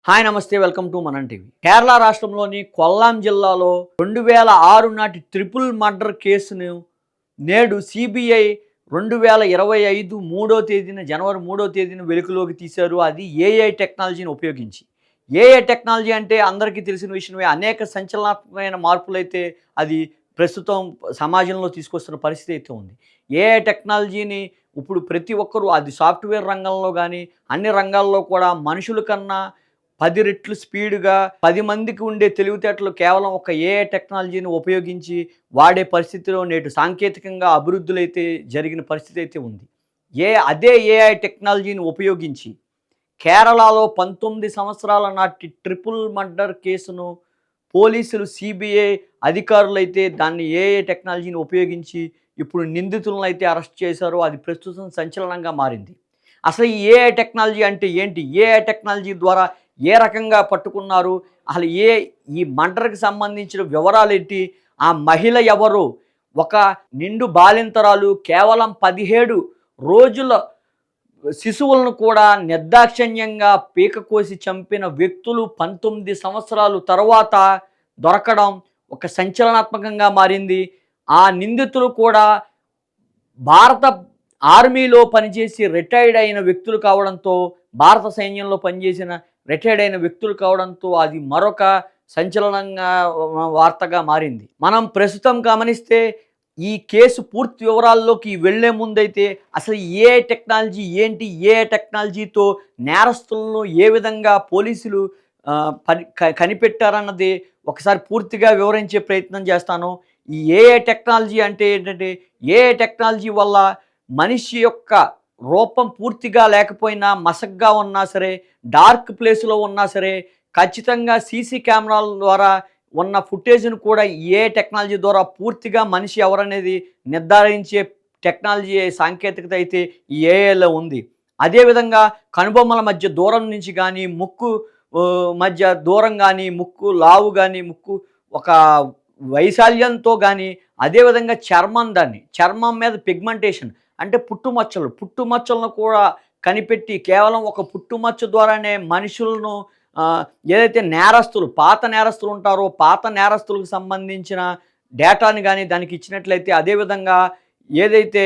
Hi నమస్తే welcome to మనం TV. Kerala రాష్ట్రంలోని కొల్లాం జిల్లాలో 2006 నాటి ట్రిపుల్ మర్డర్ కేసును నేడు సిబిఐ 2025 జనవరి 3వ తేదీన వెలుగులోకి తీశారు. అది ఏఐ టెక్నాలజీని ఉపయోగించి. ఏఐ టెక్నాలజీ అంటే అందరికీ తెలిసిన విషయమే. అనేక సంచలనాత్మకమైన మార్పులైతే అది ప్రస్తుతం సమాజంలో తీసుకొస్తున్న పరిస్థితి అయితే ఉంది. ఏఐ టెక్నాలజీని ఇప్పుడు ప్రతి ఒక్కరూ అది సాఫ్ట్వేర్ రంగంలో కానీ అన్ని రంగాల్లో కూడా మనుషుల కన్నా 10 రెట్లు స్పీడ్‌గా 10 మందికి ఉండే తెలివితేటలు కేవలం ఒక ఏఐ టెక్నాలజీని ఉపయోగించి వాడే పరిస్థితిలో నేడు సాంకేతికంగా అభివృద్ధులైతే జరిగిన పరిస్థితి అయితే ఉంది. అదే ఏఐ టెక్నాలజీని ఉపయోగించి కేరళలో 19 సంవత్సరాల నాటి ట్రిపుల్ మర్డర్ కేసును పోలీసులు సిబిఐ అధికారులైతే దాన్ని ఏఐ టెక్నాలజీని ఉపయోగించి ఇప్పుడు నిందితులను అయితే అరెస్ట్ చేశారు. అది ప్రస్తుతం సంచలనంగా మారింది. అసలు ఈ ఏఐ టెక్నాలజీ అంటే ఏంటి? ఏఐ టెక్నాలజీ ద్వారా ఏ రకంగా పట్టుకున్నారు? అసలు ఈ మర్డర్‌కి సంబంధించిన వివరాలేంటి? ఆ మహిళ ఎవరు? ఒక నిండు బాలింతరాలు కేవలం 17 రోజుల శిశువులను కూడా నిర్దాక్షిణ్యంగా పీక కోసి చంపిన వ్యక్తులు 19 సంవత్సరాలు తర్వాత దొరకడం ఒక సంచలనాత్మకంగా మారింది. ఆ నిందితులు కూడా భారత ఆర్మీలో పనిచేసి రిటైర్డ్ అయిన వ్యక్తులు కావడంతో, భారత సైన్యంలో పనిచేసిన రిటైర్డ్ అయిన వ్యక్తులు కావడంతో అది మరొక సంచలనంగా వార్తగా మారింది. మనం ప్రస్తుతం గమనిస్తే ఈ కేసు పూర్తి వివరాల్లోకి వెళ్లే ముందైతే అసలు ఏఐ టెక్నాలజీ ఏంటి? ఏఐ టెక్నాలజీతో నేరస్తులను ఏ విధంగా పోలీసులు కనిపెట్టారన్నది ఒకసారి పూర్తిగా వివరించే ప్రయత్నం చేస్తాను. ఈ ఏఐ టెక్నాలజీ అంటే ఏంటంటే, ఏఐ టెక్నాలజీ వల్ల మనిషి యొక్క రూపం పూర్తిగా లేకపోయినా, మసగ్గా ఉన్నా సరే, డార్క్ ప్లేస్‌లో ఉన్నా సరే, ఖచ్చితంగా సీసీ కెమెరాల ద్వారా ఉన్న ఫుటేజ్‌ను కూడా ఏ టెక్నాలజీ ద్వారా పూర్తిగా మనిషి ఎవరనేది నిర్ధారించే టెక్నాలజీ సాంకేతికత అయితే ఈ ఏఐలో ఉంది. అదేవిధంగా కనుబొమ్మల మధ్య దూరం నుంచి కానీ, ముక్కు మధ్య దూరం కానీ, ముక్కు లావు కానీ, ముక్కు ఒక వైశాల్యంతో కానీ, అదేవిధంగా చర్మం మీద పిగ్మెంటేషన్ అంటే పుట్టుమచ్చలను కూడా కనిపెట్టి కేవలం ఒక పుట్టుమచ్చ ద్వారానే మనుషులను ఏదైతే పాత నేరస్తులు ఉంటారో, పాత నేరస్తులకు సంబంధించిన డేటాని కానీ దానికి ఇచ్చినట్లయితే, అదేవిధంగా ఏదైతే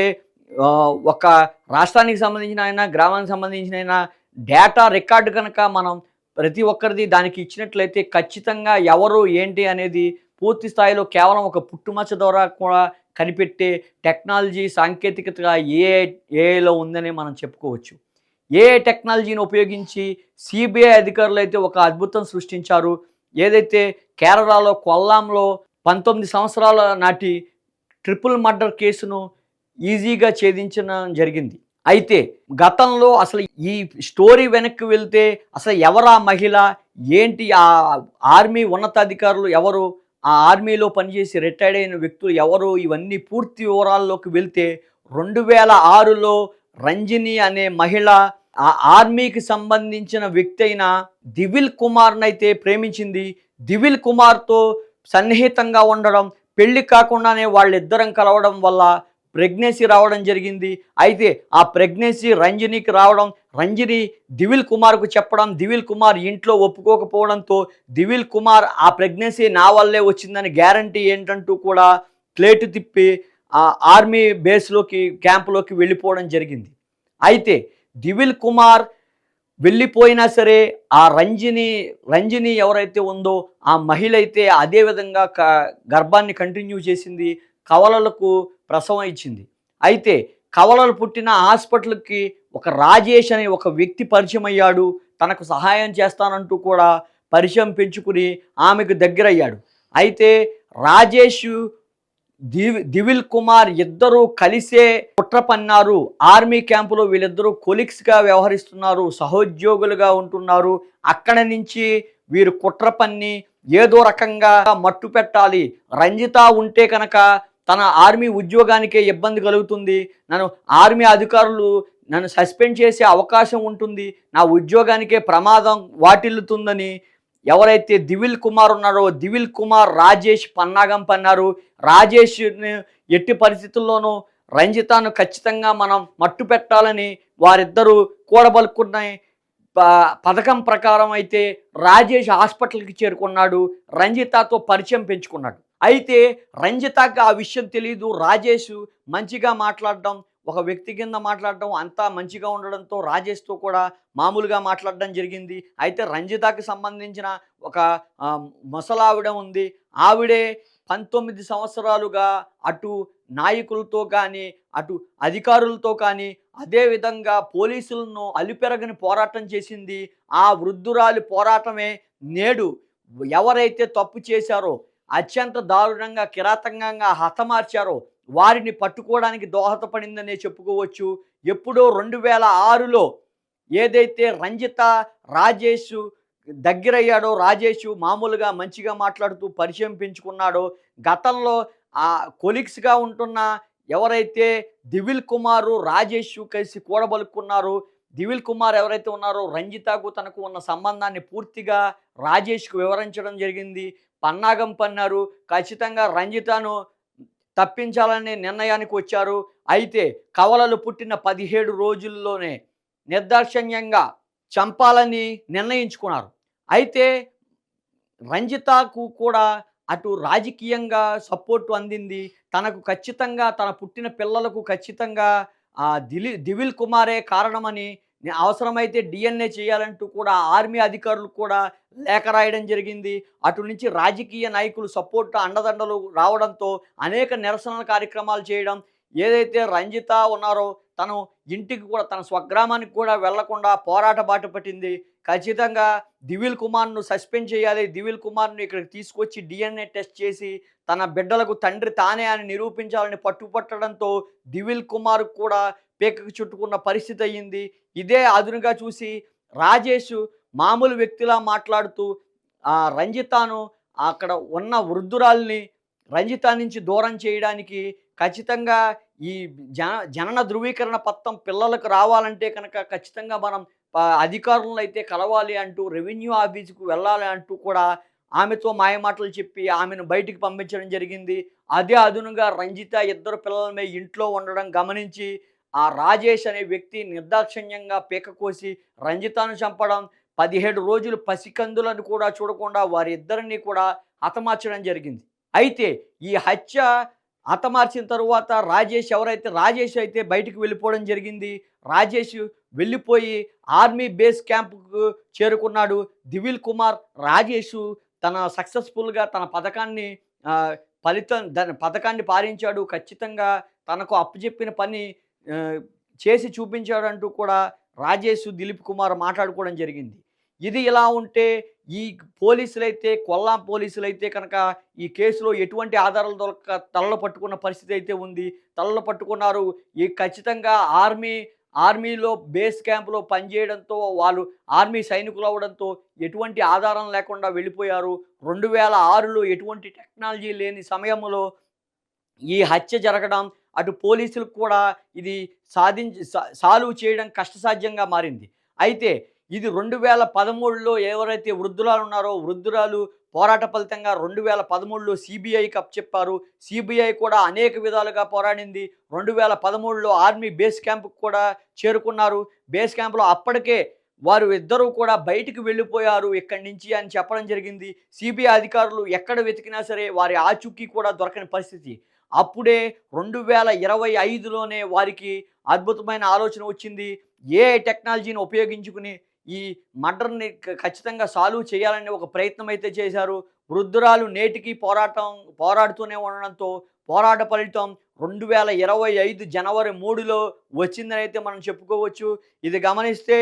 ఒక రాష్ట్రానికి సంబంధించిన గ్రామానికి సంబంధించిన డేటా రికార్డు కనుక మనం ప్రతి ఒక్కరిది దానికి ఇచ్చినట్లయితే ఖచ్చితంగా ఎవరు ఏంటి అనేది పూర్తి స్థాయిలో కేవలం ఒక పుట్టుమచ్చ ద్వారా కూడా కనిపెట్టే టెక్నాలజీ సాంకేతికతగా ఏఐలో ఉందని మనం చెప్పుకోవచ్చు. ఏఐ టెక్నాలజీని ఉపయోగించి సిబిఐ అధికారులు అయితే ఒక అద్భుతం సృష్టించారు. ఏదైతే కేరళలో కొల్లాంలో 19 సంవత్సరాల నాటి ట్రిపుల్ మర్డర్ కేసును ఈజీగా ఛేదించడం జరిగింది. అయితే గతంలో అసలు ఈ స్టోరీ వెనక్కి వెళ్తే అసలు ఎవరా మహిళ? ఏంటి? ఆ ఆర్మీ ఉన్నతాధికారులు ఎవరు? ఆ ఆర్మీలో పనిచేసి రిటైర్డ్ అయిన వ్యక్తులు ఎవరు? ఇవన్నీ పూర్తి వివరాల్లోకి వెళ్తే 2006లో రంజిని అనే మహిళ ఆ ఆర్మీకి సంబంధించిన వ్యక్తి అయిన దివిల్ కుమార్నైతే ప్రేమించింది. దివిల్ కుమార్తో సన్నిహితంగా ఉండడం, పెళ్లి కాకుండానే వాళ్ళిద్దరం కలవడం వల్ల ప్రెగ్నెన్సీ రావడం జరిగింది. అయితే ఆ ప్రెగ్నెన్సీ రంజినికి రావడం, రంజిని దివిల్ కుమార్కు చెప్పడం, దివిల్ కుమార్ ఇంట్లో ఒప్పుకోకపోవడంతో దివిల్ కుమార్ ఆ ప్రెగ్నెన్సీ నా వల్లే వచ్చిందని గ్యారంటీ ఏంటంటూ కూడా ప్లేటు తిప్పి ఆ ఆర్మీ బేస్లోకి క్యాంపులోకి వెళ్ళిపోవడం జరిగింది. అయితే దివిల్ కుమార్ వెళ్ళిపోయినా సరే ఆ రంజిని ఎవరైతే ఉందో ఆ మహిళ అయితే అదేవిధంగా గర్భాన్ని కంటిన్యూ చేసింది. కవలలకు ప్రసవం ఇచ్చింది. అయితే కవలలు పుట్టిన హాస్పిటల్కి ఒక రాజేష్ అనే ఒక వ్యక్తి పరిచయం అయ్యాడు. తనకు సహాయం చేస్తానంటూ కూడా పరిచయం పెంచుకుని ఆమెకు దగ్గరయ్యాడు. అయితే రాజేష్, దివిల్ కుమార్ ఇద్దరూ కలిసే కుట్ర పన్నారు. ఆర్మీ క్యాంపులో వీళ్ళిద్దరూ కొలీగ్స్గా వ్యవహరిస్తున్నారు, సహోద్యోగులుగా ఉంటున్నారు. అక్కడ నుంచి వీరు కుట్ర పన్ని ఏదో రకంగా మట్టు పెట్టాలి. రంజిత ఉంటే కనుక తన ఆర్మీ ఉద్యోగానికే ఇబ్బంది కలుగుతుంది, ఆర్మీ అధికారులు నన్ను సస్పెండ్ చేసే అవకాశం ఉంటుంది, నా ఉద్యోగానికే ప్రమాదం వాటిల్లుతుందని ఎవరైతే దివిల్ కుమార్ ఉన్నారో దివిల్ కుమార్ రాజేష్ పన్నాగం పన్నారు. రాజేష్ని ఎట్టి పరిస్థితుల్లోనూ రంజితను ఖచ్చితంగా మనం మట్టు పెట్టాలని వారిద్దరూ కూడబలుకున్నాయి. పథకం ప్రకారం అయితే రాజేష్ హాస్పిటల్‌కి చేరుకున్నాడు. రంజితతో పరిచయం పెంచుకున్నాడు. అయితే రంజితకి ఆ విషయం తెలీదు. రాజేష్ మంచిగా మాట్లాడడం, ఒక వ్యక్తి కింద మాట్లాడడం, అంతా మంచిగా ఉండడంతో రాజేష్‌తో కూడా మామూలుగా మాట్లాడడం జరిగింది. అయితే రంజితకి సంబంధించిన ఒక ముసలావిడ ఉంది. ఆవిడే 19 సంవత్సరాలుగా అటు నాయకులతో కానీ, అటు అధికారులతో కానీ, అదే విధంగా పోలీసులను అలుపెరగని పోరాటం చేసింది. ఆ వృద్ధురాలి పోరాటమే నేడు ఎవరైతే తప్పు చేశారో, అత్యంత దారుణంగా, కిరాతకంగా హతమార్చారో వారిని పట్టుకోవడానికి దోహదపడిందనే చెప్పుకోవచ్చు. ఎప్పుడో 2006లో ఏదైతే రంజిత, రాజేష్ దగ్గరయ్యాడో, రాజేష్ మామూలుగా మంచిగా మాట్లాడుతూ పరిచయం పెంచుకున్నాడో, గతంలో కొలీగ్స్‌గా ఉంటున్న ఎవరైతే దివిల్ కుమారు, రాజేష్ కలిసి కూడబలుక్కున్నారో, దివిల్ కుమార్ ఎవరైతే ఉన్నారో రంజితకు తనకు ఉన్న సంబంధాన్ని పూర్తిగా రాజేష్‌కు వివరించడం జరిగింది. పన్నాగం పన్నారు. ఖచ్చితంగా రంజితను తప్పించాలనే నిర్ణయానికి వచ్చారు. అయితే కవలలు పుట్టిన 17 రోజుల్లోనే నిర్దాక్షిణ్యంగా చంపాలని నిర్ణయించుకున్నారు. అయితే రంజితకు కూడా అటు రాజకీయంగా సపోర్ట్ అందింది. తనకు ఖచ్చితంగా తన పుట్టిన పిల్లలకు ఖచ్చితంగా దివిల్ కుమారే కారణమని, అవసరమైతే డీఎన్ఏ చేయాలంటూ కూడా ఆర్మీ అధికారులు కూడా లేఖ రాయడం జరిగింది. అటు నుంచి రాజకీయ నాయకులు సపోర్ట్ అండదండలు రావడంతో అనేక నిరసనల కార్యక్రమాలు చేయడం, ఏదైతే రంజిత ఉన్నారో తను ఇంటికి కూడా, తన స్వగ్రామానికి కూడా వెళ్లకుండా పోరాట బాట పట్టింది. ఖచ్చితంగా దివిల్ కుమార్‌ను సస్పెండ్ చేయాలి. దివిల్ కుమార్‌ను ఇక్కడికి తీసుకొచ్చి డీఎన్ఏ టెస్ట్ చేసి తన బిడ్డలకు తండ్రి తానే అని నిరూపించాలని పట్టుపట్టడంతో దివిల్ కుమార్ కూడా పీకకు చుట్టుకున్న పరిస్థితి అయ్యింది. ఇదే అదునుగా చూసి రాజేష్ మామూలు వ్యక్తిలా మాట్లాడుతూ రంజితను, అక్కడ ఉన్న వృద్ధురాలిని రంజిత నుంచి దూరం చేయడానికి ఖచ్చితంగా ఈ జనన ధృవీకరణ పత్రం పిల్లలకు రావాలంటే కనుక ఖచ్చితంగా మనం అధికారులను అయితే కలవాలి అంటూ, రెవెన్యూ ఆఫీస్‌కు వెళ్ళాలి అంటూ కూడా ఆమెతో మాయమాటలు చెప్పి ఆమెను బయటికి పంపించడం జరిగింది. అదే అదునుగా రంజిత ఇద్దరు పిల్లలమే ఇంట్లో ఉండడం గమనించి ఆ రాజేష్ అనే వ్యక్తి నిర్దాక్షిణ్యంగా పీక కోసి రంజితను చంపడం, 17 రోజులు పసికందులను కూడా చూడకుండా వారిద్దరిని కూడా హతమార్చడం జరిగింది. అయితే ఈ హత్య హతమార్చిన తరువాత రాజేష్ అయితే బయటికి వెళ్ళిపోవడం జరిగింది. రాజేష్ వెళ్ళిపోయి ఆర్మీ బేస్ క్యాంప్‌కు చేరుకున్నాడు. దివిల్ కుమార్ రాజేష్ తన సక్సెస్‌ఫుల్‌గా తన పథకాన్ని దాని పథకాన్ని పాలించాడు. ఖచ్చితంగా తనకు అప్పజెప్పిన పని చేసి చూపించాడంటూ కూడా రాజేష్, దిలీప్ కుమార్ మాట్లాడుకోవడం జరిగింది. ఇది ఇలా ఉంటే ఈ పోలీసులైతే, కొల్లాం పోలీసులైతే కనుక ఈ కేసులో ఎటువంటి ఆధారాలు దొరక్క తలలు పట్టుకున్న పరిస్థితి అయితే ఉంది. తలలు పట్టుకున్నారు. ఈ ఖచ్చితంగా ఆర్మీలో బేస్ క్యాంప్‌లో పనిచేయడంతో వాళ్ళు ఆర్మీ సైనికులు అవ్వడంతో ఎటువంటి ఆధారం లేకుండా వెళ్ళిపోయారు. 2006లో ఎటువంటి టెక్నాలజీ లేని సమయంలో ఈ హత్య జరగడం, అటు పోలీసులకు కూడా ఇది సాల్వ్ చేయడం కష్టసాధ్యంగా మారింది. అయితే ఇది 2013లో ఎవరైతే వృద్ధురాలు ఉన్నారో, వృద్ధురాలు పోరాట ఫలితంగా 2013లో సీబీఐకి అప్పచెప్పారు. సీబీఐ కూడా అనేక విధాలుగా పోరాడింది. 2013లో ఆర్మీ బేస్ క్యాంప్‌కి కూడా చేరుకున్నారు. బేస్ క్యాంప్‌లో అప్పటికే వారు ఇద్దరూ కూడా బయటికి వెళ్ళిపోయారు ఇక్కడి నుంచి అని చెప్పడం జరిగింది. సీబీఐ అధికారులు ఎక్కడ వెతికినా సరే వారి ఆచూకీ కూడా దొరకని పరిస్థితి. అప్పుడే 2025లోనే వారికి అద్భుతమైన ఆలోచన వచ్చింది. ఏఐ టెక్నాలజీని ఉపయోగించుకుని ఈ మర్డర్‌ని ఖచ్చితంగా సాల్వ్ చేయాలనే ఒక ప్రయత్నం అయితే చేశారు. వృద్ధురాలు నేటికి పోరాడుతూనే ఉండడంతో పోరాట ఫలితం 2025 జనవరి 3లో వచ్చిందనైతే మనం చెప్పుకోవచ్చు. ఇది గమనిస్తే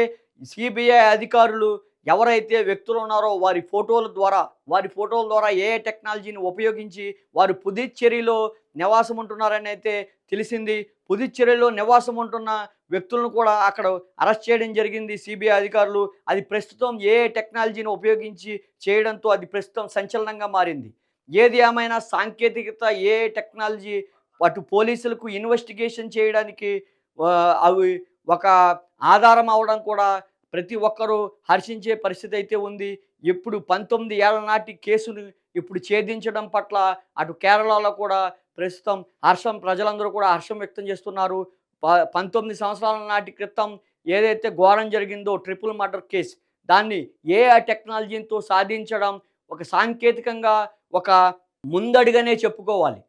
సీబీఐ అధికారులు ఎవరైతే వ్యక్తులు ఉన్నారో వారి ఫోటోల ద్వారా ఏఐ టెక్నాలజీని ఉపయోగించి వారు పుదుచ్చేరిలో నివాసం ఉంటున్నారని అయితే తెలిసింది. పుదుచ్చేరిలో నివాసం ఉంటున్న వ్యక్తులను కూడా అక్కడ అరెస్ట్ చేయడం జరిగింది సీబీఐ అధికారులు. అది ప్రస్తుతం ఏఐ టెక్నాలజీని ఉపయోగించి చేయడంతో అది ప్రస్తుతం సంచలనంగా మారింది. ఏది ఏమైనా సాంకేతికత, ఏఐ టెక్నాలజీ అటు పోలీసులకు ఇన్వెస్టిగేషన్ చేయడానికి అవి ఒక ఆధారం అవ్వడం కూడా ప్రతి ఒక్కరూ హర్షించే పరిస్థితి అయితే ఉంది. ఇప్పుడు 19 ఏళ్ల నాటి కేసును ఇప్పుడు ఛేదించడం పట్ల అటు కేరళలో కూడా ప్రస్తుతం ప్రజలందరూ కూడా హర్షం వ్యక్తం చేస్తున్నారు. 19 సంవత్సరాల నాటి క్రితం ఏదైతే ఘోరం జరిగిందో ట్రిపుల్ మర్డర్ కేస్, దాన్ని ఏఐ టెక్నాలజీతో సాధించడం ఒక సాంకేతికంగా ఒక ముందడుగనే చెప్పుకోవాలి.